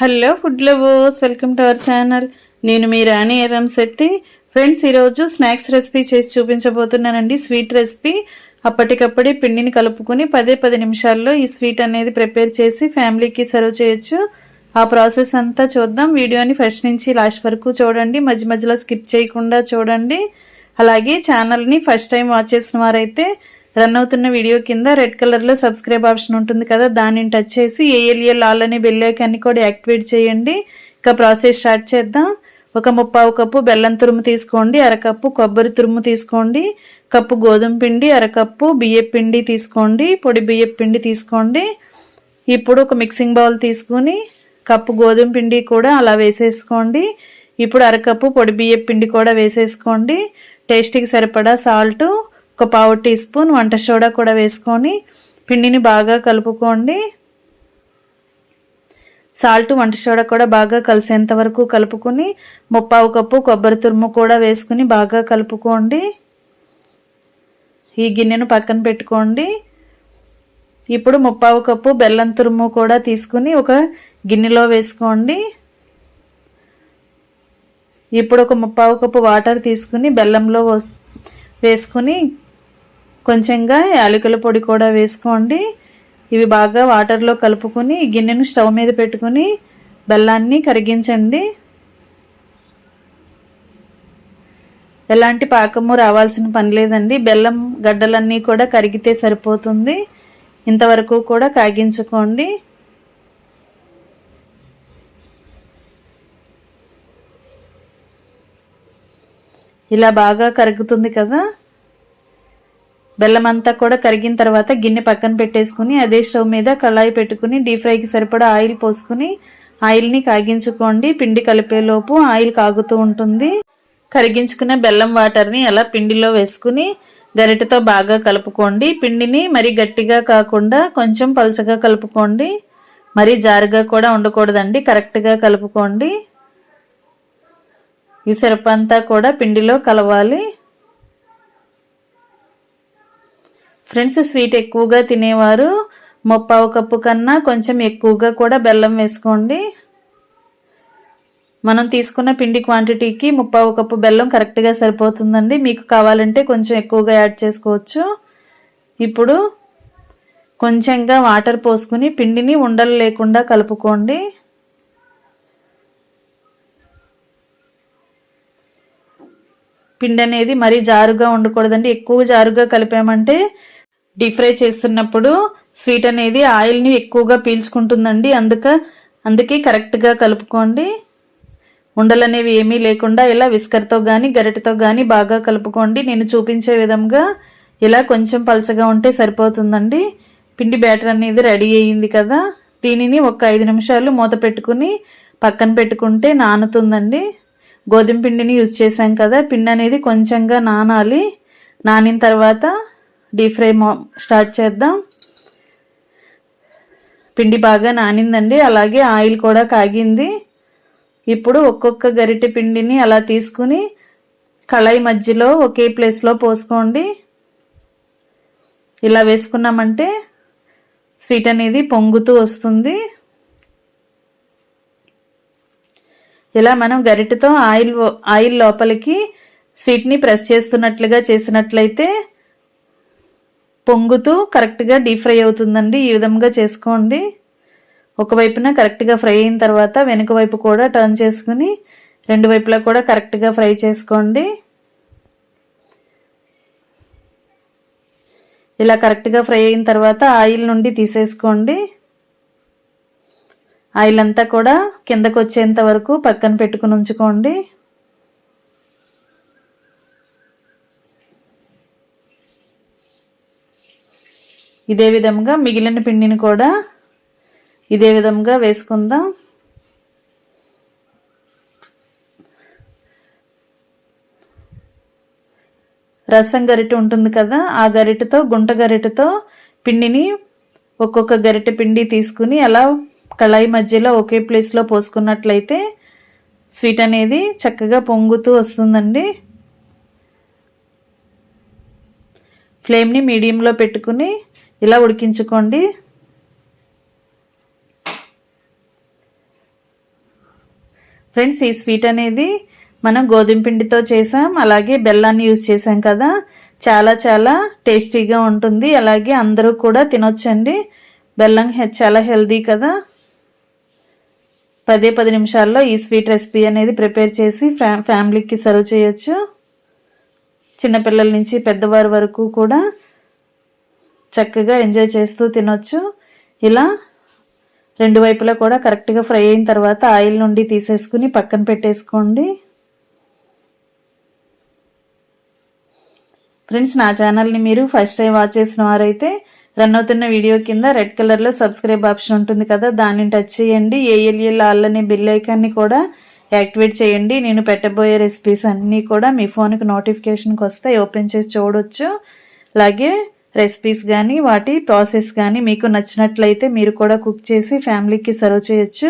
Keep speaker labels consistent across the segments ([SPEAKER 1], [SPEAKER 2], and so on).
[SPEAKER 1] Hello food lovers, welcome to our channel. నేను మీ రాణి Erramsetti. Friends, ఈరోజు snacks recipe చేసి చూపించబోతున్నానండి. Sweet recipe. అప్పటికప్పుడే పిండిని కలుపుకొని 10 నిమిషాల్లో ఈ స్వీట్ అనేది ప్రిపేర్ చేసి ఫ్యామిలీకి సర్వ్ చేయొచ్చు. ఆ ప్రాసెస్ అంతా చూద్దాం. వీడియోని ఫస్ట్ నుంచి లాస్ట్ వరకు చూడండి, మధ్య మధ్యలో స్కిప్ చేయకుండా చూడండి. అలాగే ఛానల్ని ఫస్ట్ టైం వాచ్ చేసిన వారైతే రన్ అవుతున్న వీడియో కింద రెడ్ కలర్లో సబ్స్క్రైబ్ ఆప్షన్ ఉంటుంది కదా, దానిని టచ్ చేసి ఏఎల్ఎల్ ఆల్ అనే బెల్ ఐకాన్ని కూడా యాక్టివేట్ చేయండి. ఇక ప్రాసెస్ స్టార్ట్ చేద్దాం. ఒక 1/4 కప్పు బెల్లం తురుము తీసుకోండి, అరకప్పు కొబ్బరి తురుము తీసుకోండి, కప్పు గోధుమ పిండి, అరకప్పు బియ్యం పిండి తీసుకోండి, పొడి బియ్యం పిండి తీసుకోండి. ఇప్పుడు ఒక మిక్సింగ్ బౌల్ తీసుకుని కప్పు గోధుమ పిండి కూడా అలా వేసేసుకోండి. ఇప్పుడు అరకప్పు పొడి బియ్యం పిండి కూడా వేసేసుకోండి. టేస్ట్కి సరిపడా సాల్ట్, ఒక 1/4 టీ స్పూన్ వంట సోడా కూడా వేసుకొని పిండిని బాగా కలుపుకోండి. సాల్ట్ వంట సోడా కూడా బాగా కలిసేంత వరకు కలుపుకొని 1/4 కప్పు కొబ్బరి తురుము కూడా వేసుకుని బాగా కలుపుకోండి. ఈ గిన్నెను పక్కన పెట్టుకోండి. ఇప్పుడు 1/4 కప్పు బెల్లం తురుము కూడా తీసుకుని ఒక గిన్నెలో వేసుకోండి. ఇప్పుడు ఒక 1/4 కప్పు వాటర్ తీసుకుని బెల్లంలో వేసుకుని కొంచెంగా యాలకుల పొడి కూడా వేసుకోండి. ఇవి బాగా వాటర్లో కలుపుకొని గిన్నెను స్టవ్ మీద పెట్టుకుని బెల్లాన్ని కరిగించండి. ఎలాంటి పాకము రావాల్సిన పని లేదండి. బెల్లం గడ్డలన్నీ కూడా కరిగితే సరిపోతుంది. ఇంతవరకు కూడా కాగించుకోండి. ఇలా బాగా కరుగుతుంది కదా. బెల్లం అంతా కూడా కరిగిన తర్వాత గిన్నె పక్కన పెట్టేసుకుని అదే స్టవ్ మీద కళాయి పెట్టుకుని డీప్ ఫ్రైకి సరిపడా ఆయిల్ పోసుకుని ఆయిల్ని కాగించుకోండి. పిండి కలిపేలోపు ఆయిల్ కాగుతూ ఉంటుంది. కరిగించుకున్న బెల్లం వాటర్ని అలా పిండిలో వేసుకుని గరిటెతో బాగా కలుపుకోండి. పిండిని మరీ గట్టిగా కాకుండా కొంచెం పలుచగా కలుపుకోండి. మరీ జారుగా కూడా ఉండకూడదండి, కరెక్ట్గా కలుపుకోండి. ఈ సిరప్ అంతా కూడా పిండిలో కలవాలి. ఫ్రెండ్స్, స్వీట్ ఎక్కువగా తినేవారు 1/4 కప్పు కన్నా కొంచెం ఎక్కువగా కూడా బెల్లం వేసుకోండి. మనం తీసుకున్న పిండి క్వాంటిటీకి 1/4 కప్పు బెల్లం కరెక్ట్గా సరిపోతుందండి. మీకు కావాలంటే కొంచెం ఎక్కువగా యాడ్ చేసుకోవచ్చు. ఇప్పుడు కొంచెంగా వాటర్ పోసుకుని పిండిని ఉండలు లేకుండా కలుపుకోండి. పిండి అనేది మరీ జారుగా ఉండకూడదండి. ఎక్కువ జారుగా కలిపామంటే డీప్ ఫ్రై చేస్తున్నప్పుడు స్వీట్ అనేది ఆయిల్ని ఎక్కువగా పీల్చుకుంటుందండి. అందుకే కరెక్ట్గా కలుపుకోండి. ఉండలు అనేవి ఏమీ లేకుండా ఇలా విస్కర్తో కానీ గరిటెతో కానీ బాగా కలుపుకోండి. నేను చూపించే విధంగా ఇలా కొంచెం పలచగా ఉంటే సరిపోతుందండి. పిండి బ్యాటర్ అనేది రెడీ అయ్యింది కదా. దీనిని ఒక 5 నిమిషాలు మూత పెట్టుకుని పక్కన పెట్టుకుంటే నానుతుందండి. గోధుమ పిండిని యూజ్ చేసాం కదా, పిండి అనేది కొంచెంగా నానాలి. నానిన తర్వాత డీప్ ఫ్రై స్టార్ట్ చేద్దాం. పిండి బాగా నానిందండి, అలాగే ఆయిల్ కూడా కాగింది. ఇప్పుడు ఒక్కొక్క గరిటె పిండిని అలా తీసుకుని కళాయి మధ్యలో ఒకే ప్లేస్లో పోసుకోండి. ఇలా వేసుకున్నామంటే స్వీట్ అనేది పొంగుతూ వస్తుంది. ఇలా మనం గరిటెతో ఆయిల్ లోపలికి స్వీట్ని ప్రెస్ చేస్తున్నట్లుగా చేసినట్లయితే పొంగుతూ కరెక్ట్గా డీప్ ఫ్రై అవుతుందండి. ఈ విధంగా చేసుకోండి. ఒకవైపున కరెక్ట్గా ఫ్రై అయిన తర్వాత వెనుక వైపు కూడా టర్న్ చేసుకుని 2 వైపులా కూడా కరెక్ట్గా ఫ్రై చేసుకోండి. ఇలా కరెక్ట్గా ఫ్రై అయిన తర్వాత ఆయిల్ నుండి తీసేసుకోండి. ఆయిల్ అంతా కూడా కిందకు వచ్చేంత వరకు పక్కన పెట్టుకుని ఉంచుకోండి. ఇదే విధంగా మిగిలిన పిండిని కూడా ఇదే విధంగా వేసుకుందాం. రసం గరిటె ఉంటుంది కదా, ఆ గరిటెతో గుంట గరిటెతో పిండిని ఒక్కొక్క గరిటె పిండి తీసుకుని అలా కళాయి మధ్యలో ఒకే ప్లేస్లో పోసుకున్నట్లయితే స్వీట్ అనేది చక్కగా పొంగుతూ వస్తుందండి. ఫ్లేమ్ని మీడియంలో పెట్టుకుని ఇలా ఉడికించుకోండి. ఫ్రెండ్స్ ఈ స్వీట్ అనేది మనం గోధుమ పిండితో చేసాం, అలాగే బెల్లాన్ని యూజ్ చేసాం కదా, చాలా చాలా టేస్టీగా ఉంటుంది. అలాగే అందరూ కూడా తినొచ్చండి. బెల్లం చాలా హెల్దీ కదా. 10 నిమిషాల్లో ఈ స్వీట్ రెసిపీ అనేది ప్రిపేర్ చేసి ఫ్యామిలీకి సర్వ్ చేయొచ్చు. చిన్నపిల్లల నుంచి పెద్దవారి వరకు కూడా చక్కగా ఎంజాయ్ చేస్తూ తినొచ్చు. ఇలా రెండు వైపులా కూడా కరెక్ట్గా ఫ్రై అయిన తర్వాత ఆయిల్ నుండి తీసేసుకుని పక్కన పెట్టేసుకోండి. ఫ్రెండ్స్ నా ఛానల్ని మీరు ఫస్ట్ టైం వాచ్ చేసిన వారైతే రన్ అవుతున్న వీడియో కింద రెడ్ కలర్లో సబ్స్క్రైబ్ ఆప్షన్ ఉంటుంది కదా, దాన్ని టచ్ చేయండి. ఏఎల్ఎల్ ఆల్ అనే బెల్ ఐకాన్ని కూడా యాక్టివేట్ చేయండి. నేను పెట్టబోయే రెసిపీస్ అన్నీ కూడా మీ ఫోన్కి నోటిఫికేషన్కి వస్తాయి, ఓపెన్ చేసి చూడొచ్చు. అలాగే రెసిపీస్ కానీ వాటి ప్రాసెస్ కానీ మీకు నచ్చినట్లయితే మీరు కూడా కుక్ చేసి ఫ్యామిలీకి సర్వ్ చేయొచ్చు.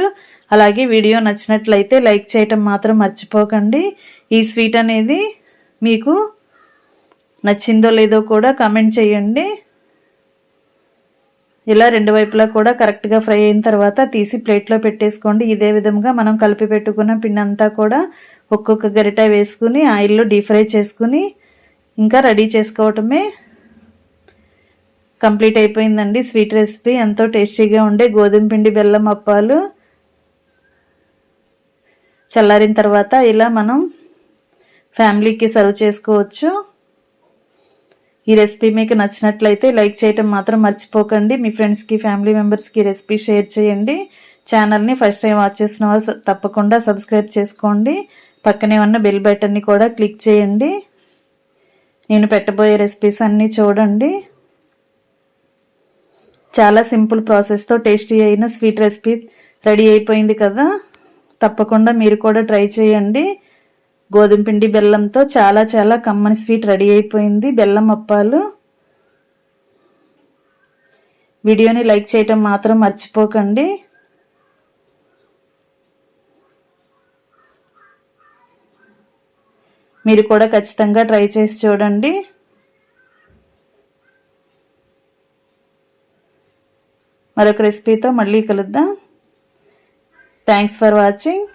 [SPEAKER 1] అలాగే వీడియో నచ్చినట్లయితే లైక్ చేయటం మాత్రం మర్చిపోకండి. ఈ స్వీట్ అనేది మీకు నచ్చిందో లేదో కూడా కామెంట్ చేయండి. ఇలా రెండు వైపులా కూడా కరెక్ట్గా ఫ్రై అయిన తర్వాత తీసి ప్లేట్లో పెట్టేసుకోండి. ఇదే విధంగా మనం కలిపి పెట్టుకున్న పిండి అంతా కూడా ఒక్కొక్క గరిట వేసుకుని ఆయిల్లో డీప్ ఫ్రై చేసుకుని ఇంకా రెడీ చేసుకోవటమే. కంప్లీట్ అయిపోయిందండి స్వీట్ రెసిపీ. ఎంతో టేస్టీగా ఉండే గోధుమ పిండి బెల్లం అప్పాలు. చల్లారిన తర్వాత ఇలా మనం ఫ్యామిలీకి సర్వ్ చేసుకోవచ్చు. ఈ రెసిపీ మీకు నచ్చినట్లయితే లైక్ చేయటం మాత్రం మర్చిపోకండి. మీ ఫ్రెండ్స్కి ఫ్యామిలీ మెంబర్స్కి రెసిపీ షేర్ చేయండి. ఛానల్ని ఫస్ట్ టైం వాచ్ చేసిన వాళ్ళు తప్పకుండా సబ్స్క్రైబ్ చేసుకోండి. పక్కనే ఉన్న బెల్ బటన్ని కూడా క్లిక్ చేయండి. నేను పెట్టబోయే రెసిపీస్ అన్నీ చూడండి. చాలా సింపుల్ ప్రాసెస్తో టేస్టీ అయిన స్వీట్ రెసిపీ రెడీ అయిపోయింది కదా. తప్పకుండా మీరు కూడా ట్రై చేయండి. గోధుమ పిండి బెల్లంతో చాలా చాలా కమ్మని స్వీట్ రెడీ అయిపోయింది, బెల్లం అప్పాలు. వీడియోని లైక్ చేయటం మాత్రం మర్చిపోకండి. మీరు కూడా ఖచ్చితంగా ట్రై చేసి చూడండి. మరొక రెసిపీతో మళ్ళీ కలుద్దాం. Thanks for watching.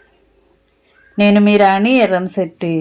[SPEAKER 1] నేను మీ రాణి ఎర్రంశెట్టి.